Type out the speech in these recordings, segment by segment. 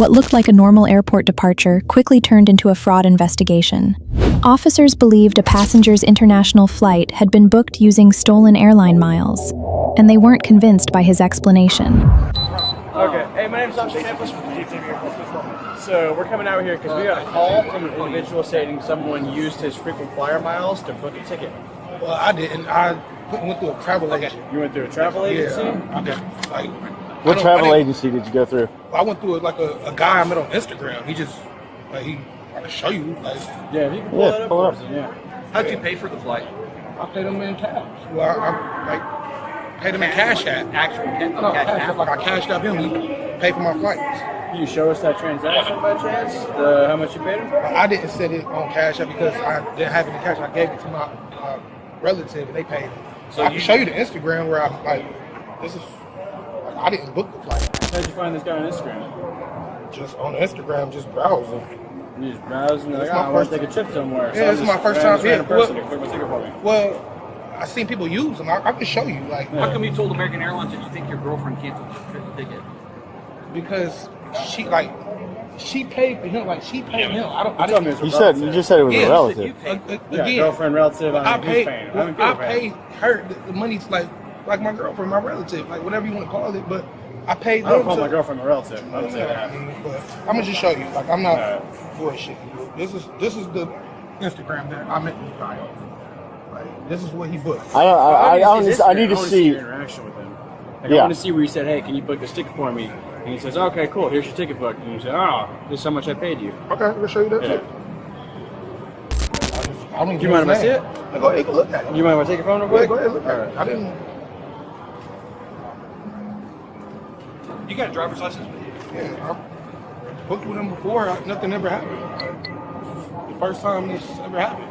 What looked like a normal airport departure quickly turned into a fraud investigation. Officers believed a passenger's international flight had been booked using stolen airline miles, and they weren't convinced by his explanation. Okay, hey, my name's Dr. Campus from the DTV. So we're coming out here because we got a call from an individual stating someone used his frequent flyer miles to book a ticket. Well, I didn't. I went through a travel agency. You went through a travel agency? Yeah, I did. What travel agency did you go through? I went through a guy I met on Instagram. He just I can show you Yeah, if you can pull that up. Pull it up. Yeah. How'd you pay for the flight? I paid him in cash. Well, I paid him in cash app. Actual Cash app. Like I cashed up him. He paid for my flights. Can you show us that transaction by chance? How much you paid him? I didn't set it on cash app because I didn't have any cash. I gave it to my relative and they paid it. So I can show you the Instagram where this is. I didn't book the flight. How'd you find this guy on Instagram? Just on Instagram, just browsing. You just browsing, like, my I want first to take a trip somewhere. Yeah, this is my first time. Yeah, Person to click my ticket for me. Well, I seen people use them. I can show you, How come you told American Airlines that you think your girlfriend canceled the ticket? because she paid for him. Like she paid him. I didn't. You just said it was a relative. Yeah, girlfriend, relative, I paid. paid. I paid her the money's like my girlfriend, my relative, like whatever you want to call it. But I paid. I don't call my girlfriend a relative. I don't say that. But I'm gonna just show you. Like I'm not bullshitting. This is the Instagram that I met this guy on. Like this is what he booked. I need to see your interaction with him. Like, I want to see where you said, "Hey, can you book this ticket for me?" And he says, "Okay, cool. Here's your ticket book." And you say, "Oh, this is how much I paid you." Okay, I'm gonna show you that too. I don't Do you mind if I see it? Go ahead, look at it. You mind if I take your phone real Yeah, quick? go ahead, look at it. I didn't. You got a driver's license with you? Yeah, I booked with him before. Nothing ever happened. The first time this ever happened.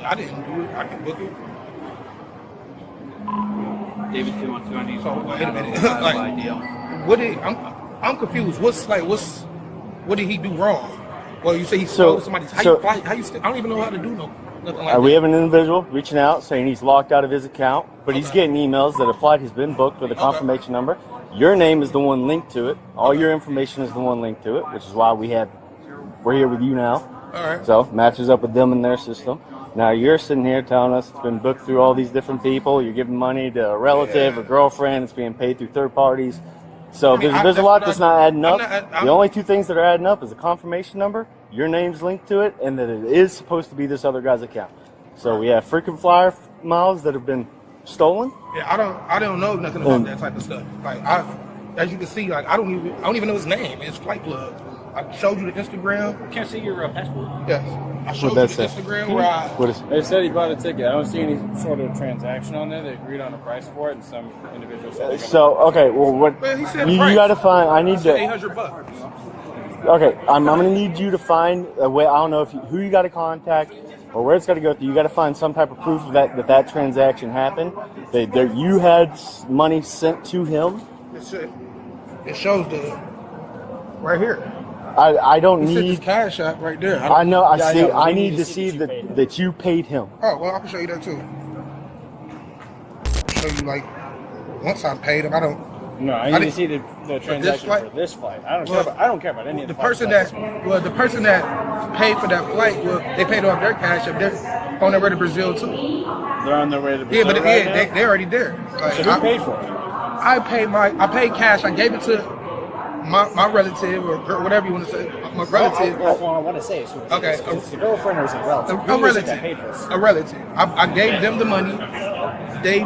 I didn't do it. I can book it. David 212. So wait a minute. I'm confused. What did he do wrong? Well, you say he stole somebody's. How you fly? I don't even know how to do nothing like that. We have an individual reaching out saying he's locked out of his account, but he's getting emails that a flight has been booked with a confirmation number. Your name is the one linked to it. All your information is the one linked to it, which is why we're here with you now. All right. So matches up with them in their system. Now you're sitting here telling us it's been booked through all these different people. You're giving money to a relative or girlfriend. It's being paid through third parties. So there's a lot that's not adding up. The only two things that are adding up is a confirmation number, your name's linked to it, and that it is supposed to be this other guy's account. So we have frequent flyer miles that have been stolen. Yeah, I don't know nothing about that type of stuff. Like as you can see, like I don't even know his name. It's Flight Club. I showed you the Instagram. Can't see your passport. Yes. I showed What'd you that the say? Instagram where What is? They said he bought a ticket. I don't see any sort of transaction on there. They agreed on a price for it, and some individual said they're gonna- So okay, well what Well, he said you price. got to find? I need to. $800. Okay, I'm gonna need you to find a way. I don't know who you got to contact or where it's got to go through. You got to find some type of proof of that transaction happened. That you had money sent to him. It shows right here. I don't He said need. this cash app right there. I know. I Yeah, see. yeah, I we need to see that you paid him. Oh well, I can show you that too. Show you like once I paid him. I don't. No, I need to see the transaction flight? for this flight. I don't care about any of The the person flights. the person that paid for that flight, they paid off their cash up. They're on their way to Brazil too. They're on their way to Brazil. Yeah, but right now? they're already there. Like, So who paid for it? I paid cash. I gave it to my relative or whatever you want to say. My relative. That's what I want to say. So Okay. It's a girlfriend or is it a relative? A Who is it that paid for relative. this? A relative. I gave them the money. They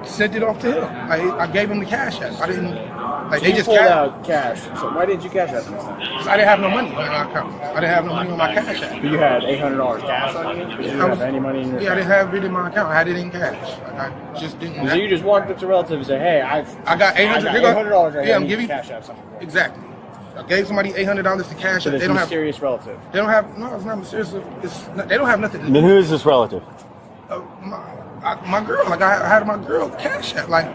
sent it off to him. I gave him the cash app. I didn't. Like So they you just pulled cashed. out cash. So why didn't you cash out this time? I didn't have no money on my account. I didn't have no money on my cash app. But you had $800 cash on you? But you didn't have any money in your Yeah, I account? didn't have it in my account. I had it in cash. Like, I just didn't. So you just walked up to relatives and said, "Hey, I got $800. $800 right here. Yeah, I I'm need giving to cash out something." exactly. I gave somebody $800 to cash So app. this They don't have. mysterious relative. They don't have. No, it's not mysterious. They don't have nothing to Then do. who is this relative? My girl. Like I had my girl cash app. Like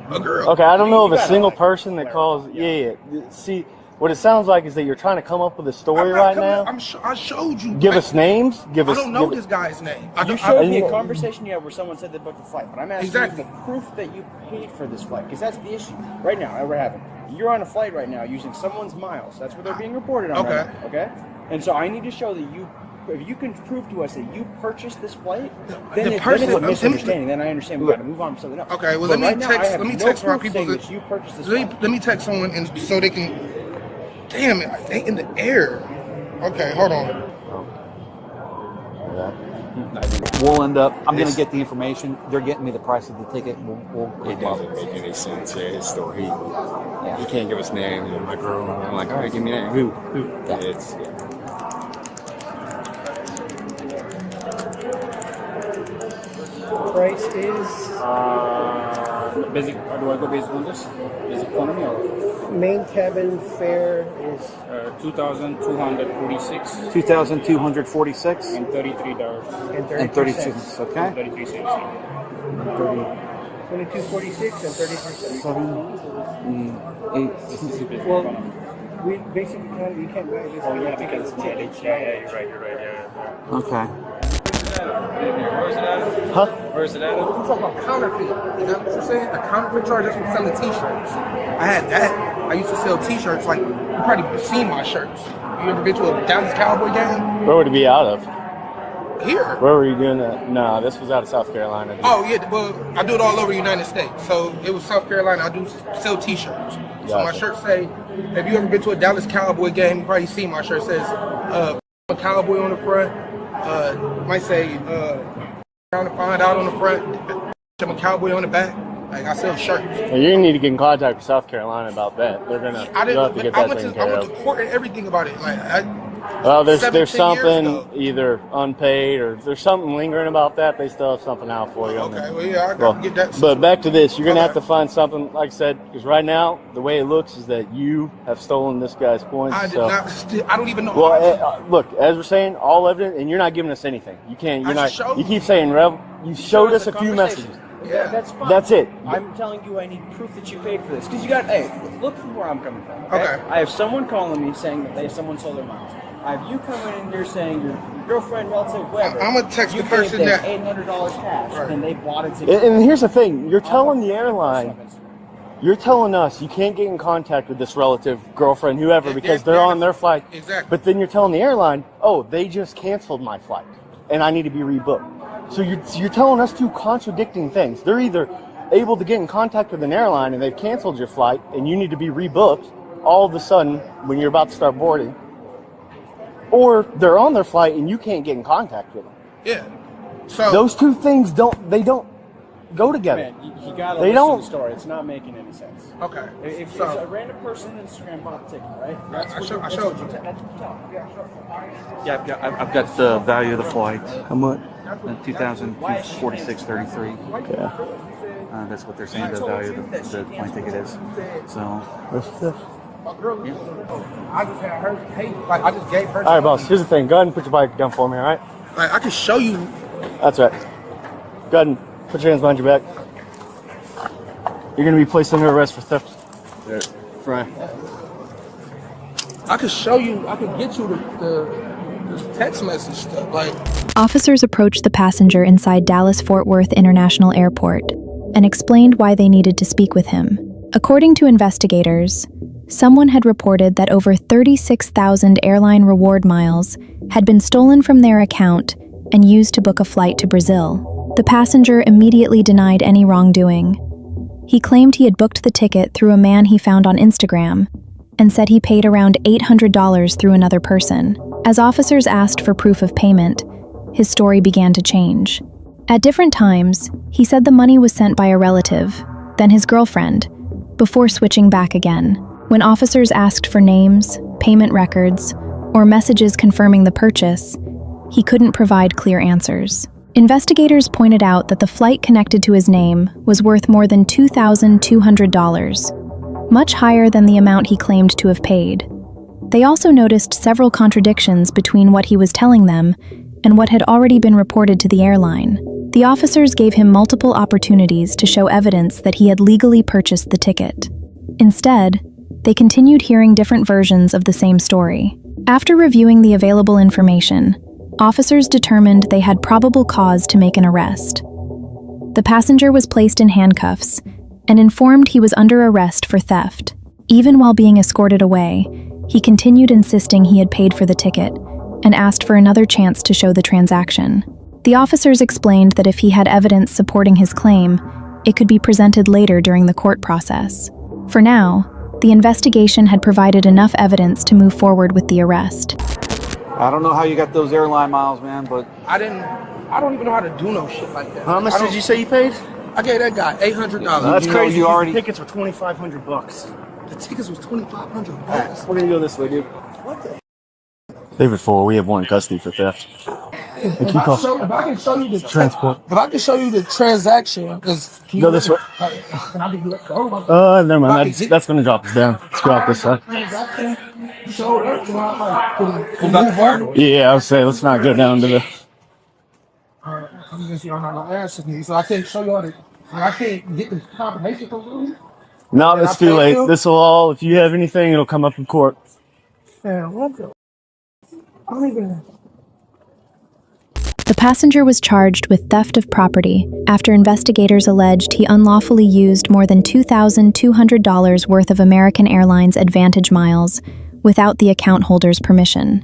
a girl. Okay, I don't know of You a gotta, single like, person that clarify. calls. Yeah. See, What it sounds like is that you're trying to come up with a story right now. I showed you. Give us names. I don't know this guy's name. You showed me a conversation you had where someone said they booked a flight, but I'm asking Exactly. you the proof that you paid for this flight, because that's the issue. Right now, we're having. You're on a flight right now using someone's miles. That's what they're being reported on. Okay. Right now, okay. And so I need to show that you. If you can prove to us that you purchased this flight, then it's a misunderstanding. Then I understand we got to move on to something else. Okay, well, but let me text my people that you purchased this let me text someone and so they can. Damn it, they in the air. Okay, hold on. We'll end up. I'm going to get the information. They're getting me the price of the ticket. It doesn't make any sense. Yeah, his story. He can't give us names. I'm like, I'm like, all right, give me that. Who? Yeah. It's Price is Basic. Do I go basic on this? Basic economy or main cabin fare is 2,246 $2,246 and $33 and 30 cents. Okay. 33 cents. 2246 and 33 cents. 8. This is basic Well, economy. we basically can't. You can't buy this. Oh yeah, because you're right. Yeah. Okay. Where's it at? Huh? Where's it at? I'm talking about counterfeit. You know what I'm saying? A counterfeit charge just for selling T-shirts. I had that. I used to sell T-shirts. Like, you probably seen my shirts. You ever been to a Dallas Cowboy game? Where would it be out of? Here. Where were you doing that? No, this was out of South Carolina. Oh yeah, well I do it all over the United States. So it was South Carolina. I do sell T-shirts. So my Gotcha. shirts say, "Have you ever been to a Dallas Cowboy game?" You probably seen my shirt. It says a cowboy on the front. Might say trying to find out on the front. I'm a cowboy on the back. Like I sell shirts. Well, you need to get in contact with South Carolina about that. They're gonna. You'll have to get that taken I care went of. to court and everything about it. Like Well, there's 17 years something ago. either unpaid or there's something lingering about that. They still have something out for you. Okay, well yeah, I Well, gotta get that. but back to this, you're gonna have Okay. to find something, like I said, because right now the way it looks is that you have stolen this guy's points. I did so. not. I don't even know. Well, how look, as we're saying, all evidence, and you're not giving us anything. You can't. You're I not. showed You keep saying, Rev. You showed us a few conversation. messages. Yeah. That's fine. That's it. I'm telling you, I need proof that you paid for this. Because you got, hey, look from where I'm coming from. Okay. I have someone calling me saying that someone sold their miles. I have you coming in here saying your girlfriend, relative, whoever. I'm gonna text you the person gave them that- $800 cash, Right. and they bought it. And here's the thing: you're telling the airline, you're telling us you can't get in contact with this relative, girlfriend, whoever, because they're on their flight. Exactly. But then you're telling the airline, oh, they just canceled my flight, and I need to be rebooked. So you're telling us two contradicting things. They're either able to get in contact with an airline and they've canceled your flight, and you need to be rebooked all of a sudden when you're about to start boarding, or they're on their flight and you can't get in contact with them. Yeah. So Those two things don't go together. Man, you gotta They listen don't- to the story. It's not making any sense. okay. If So a random person on Instagram bought the ticket, right? That's I what showed- you- I that's showed what you. That's what you tell them. Yeah, I've got the value of the flight. How much? 2,246.33. Yeah. That's what they're saying the value of the plane ticket is. So, my girl, I just had her pay. Like I just gave her. All right, boss. Here's the thing. Go ahead and put your bike down for me. All right. Like I can show you. That's right. Go ahead and put your hands behind your back. You're going to be placed under arrest for theft. There. Fry. I could show you. I could get you the text message stuff. Like Officers approached the passenger inside Dallas-Fort Worth International Airport and explained why they needed to speak with him. According to investigators, someone had reported that over 36,000 airline reward miles had been stolen from their account and used to book a flight to Brazil. The passenger immediately denied any wrongdoing. He claimed he had booked the ticket through a man he found on Instagram and said he paid around $800 through another person. As officers asked for proof of payment, his story began to change. At different times, he said the money was sent by a relative, then his girlfriend, before switching back again. When officers asked for names, payment records, or messages confirming the purchase, he couldn't provide clear answers. Investigators pointed out that the flight connected to his name was worth more than $2,200, much higher than the amount he claimed to have paid. They also noticed several contradictions between what he was telling them and what had already been reported to the airline. The officers gave him multiple opportunities to show evidence that he had legally purchased the ticket. Instead, they continued hearing different versions of the same story. After reviewing the available information, officers determined they had probable cause to make an arrest. The passenger was placed in handcuffs and informed he was under arrest for theft. Even while being escorted away, he continued insisting he had paid for the ticket and asked for another chance to show the transaction. The officers explained that if he had evidence supporting his claim, it could be presented later during the court process. For now, the investigation had provided enough evidence to move forward with the arrest. I don't know how you got those airline miles, man, but I don't even know how to do no shit like that. How much did you say you paid? I gave that guy $800. That's You know, crazy. you already- Tickets were $2,500. The tickets was $2,500. We're gonna go this way, dude. David 4, we have one in custody for theft. If I can show you the transport, if I can show you the transaction, Go this way. Can I be let go? Never mind. That's going to drop us down. Let's go off this side. Show it. Yeah, I would say let's not go down to the... I'm just y'all not gonna answer me, so I can't show y'all the. I can't get the combination from you. No, it's too late. This will all, if you have anything, it'll come up in court. Yeah, what the? I don't even. The passenger was charged with theft of property after investigators alleged he unlawfully used more than $2,200 worth of American Airlines Advantage miles without the account holder's permission.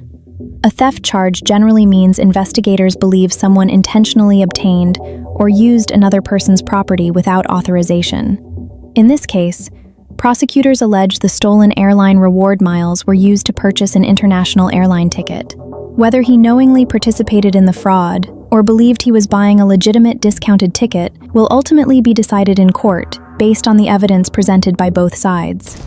A theft charge generally means investigators believe someone intentionally obtained or used another person's property without authorization. In this case, prosecutors allege the stolen airline reward miles were used to purchase an international airline ticket. Whether he knowingly participated in the fraud or believed he was buying a legitimate discounted ticket will ultimately be decided in court based on the evidence presented by both sides.